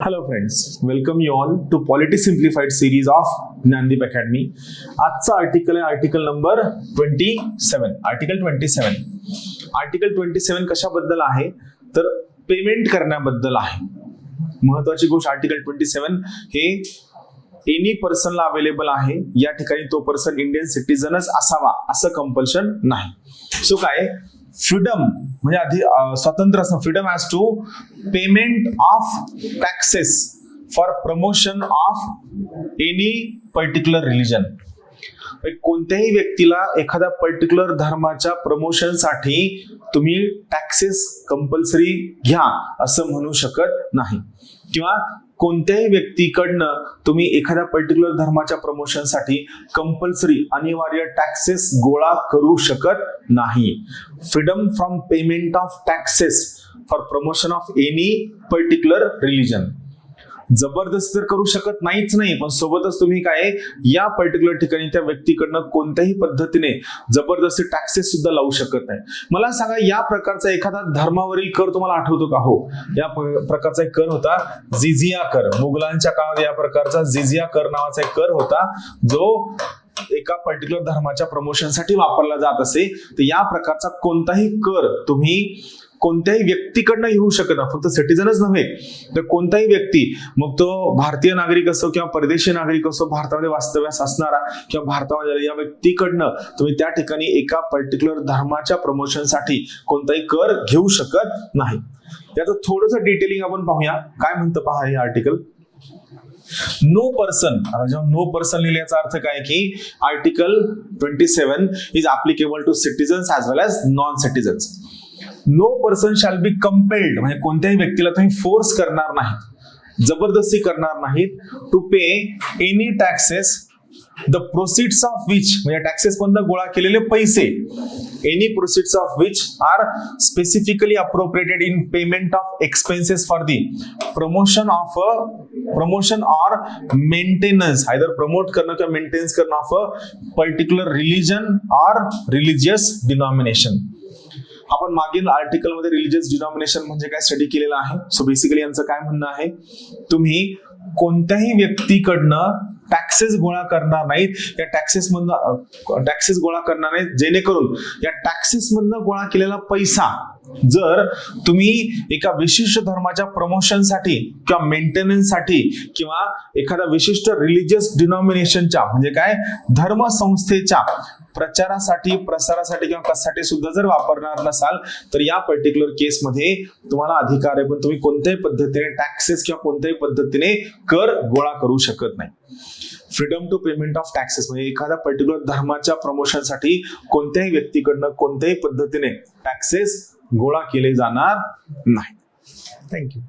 Hello friends, welcome you all to Polity Simplified series of Gnandeep Academy. आजचा article आहे article number 27. Article 27 कशाबद्दल आहे तर payment करण्याबद्दल आहे. महत्वाची गोष्ट आर्टिकल 27 हे एनी पर्सनला अवेलेबल आहे. या ठिकाणी तो पर्सन इंडियन सिटीजनच असावा असं कंपल्शन नाही. सो काय फ्रीडम म्हणजे आधी स्वातंत्र्य असणं, freedom as to payment of taxes for promotion of any particular religion. कोणत्याही व्यक्तीला एखाद्या पर्टिक्युलर धर्माच्या प्रमोशनसाठी तुम्ही टॅक्सेस कंपल्सरी घ्या असं म्हणू शकत नाही, किंवा कोणत्याही व्यक्तीकडनं तुम्ही एखाद्या पर्टिक्युलर धर्माच्या प्रमोशनसाठी कंपल्सरी अनिवार्य टॅक्सेस गोळा करू शकत नाही. Freedom from payment of taxes for promotion of any particular religion. जबरदस्ती तर करू शकत नाहीच नाही, पण सोबतच तुम्ही काय या पर्टिक्युलर ठिकाणी त्या व्यक्तीकडनं कोणत्याही पद्धतीने जबरदस्ती टॅक्सेस सुद्धा लावू शकत नाही. मला सांगा, या प्रकारचा एखादा धर्मावरील कर तुम्हाला आठवतो का? हो, या प्रकारचा एक कर होता जिझिया कर. मुघलांच्या काळात या प्रकारचा जिझिया कर नावाचा एक कर होता, जो एका पर्टिक्युलर धर्माच्या प्रमोशनसाठी वापरला जात असे. तर या प्रकारचा कोणताही कर तुम्ही कोणत्याही व्यक्तीकडनं येऊ शकत नाही, फक्त सिटीजनच नव्हे तर कोणताही व्यक्ती, मग तो भारतीय नागरिक असो किंवा परदेशी नागरिक असो, भारतामध्ये वास्तव्यास असणारा किंवा भारतामध्ये या व्यक्तीकडनं तुम्ही त्या ठिकाणी एका पर्टिक्युलर धर्माच्या प्रमोशनसाठी कोणताही कर घेऊ शकत नाही. याचं थोडंसं डिटेलिंग आपण पाहूया. काय म्हणतं पहा हे आर्टिकल. नो पर्सन, जेव्हा नो पर्सन लिहिल्याचा अर्थ काय की article 27 is applicable to citizens as well as non citizens. No person shall be compelled, म्हणजे कोणत्याही व्यक्तीला तुम्ही फोर्स करणार नाहीत, जबरदस्ती करणार नाहीत, to pay any taxes the proceeds of which, म्हणजे टॅक्सेस मधून गोळा केलेले पैसे, any proceeds of which are specifically appropriated in payment of expenses for the promotion or maintenance, either promote करणं किंवा मेंटेन्स करणं of a particular religion or religious denomination. आपण मागील आर्टिकल मध्ये रिलीजियस डिनॉमिनेशन म्हणजे काय स्टडी केलेला आहे. सो बेसिकली यांचं काय म्हणणं आहे, तुम्ही कोणत्याही व्यक्तीकडनं टॅक्सेस गोळा करणार नाहीत, या टॅक्सेस गोळा करणार नाहीत, जेणेकरून या टॅक्सेस मधनं गोळा केलेला पैसा जर तुम्ही एका विशिष्ट धर्माच्या प्रमोशनसाठी किंवा मेंटेनन्ससाठी किंवा एखाद्या विशिष्ट रिलीजियस डिनॉमिनेशनच्या म्हणजे काय धर्मसंस्थेच्या प्रचारासाठी, प्रसारासाठी किंवा कशासाठी सुद्धा जर वापरणार नसाल तर या पर्टिक्युलर केसमध्ये तुम्हाला अधिकार आहे, पण तुम्ही कोणत्याही पद्धतीने टॅक्सेस किंवा कोणत्याही पद्धतीने कर गोळा करू शकत नाही. Freedom to payment of taxes म्हणजे एखाद्या पर्टिक्युलर धर्माच्या प्रमोशनसाठी कोणत्याही व्यक्तीकडनं कोणत्याही पद्धतीने टॅक्सेस गोळा केले जाणार नाही. थँक्यू.